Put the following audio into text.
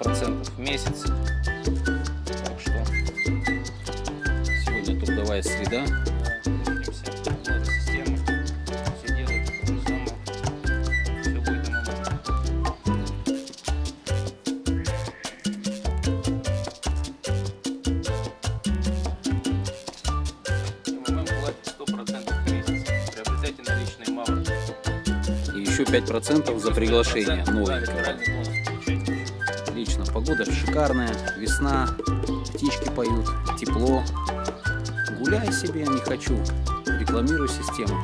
5% в месяц. Так что сегодня трудовая среда. Увидимся. Много системы. Все делают то же самое. Все будет нормально. МММ платит 100% в месяц. Приобретайте наличные мавры. И еще 5% за приглашение новенького. Отлично, погода шикарная, весна, птички поют, тепло. Гуляй себе, не хочу. Рекламирую систему.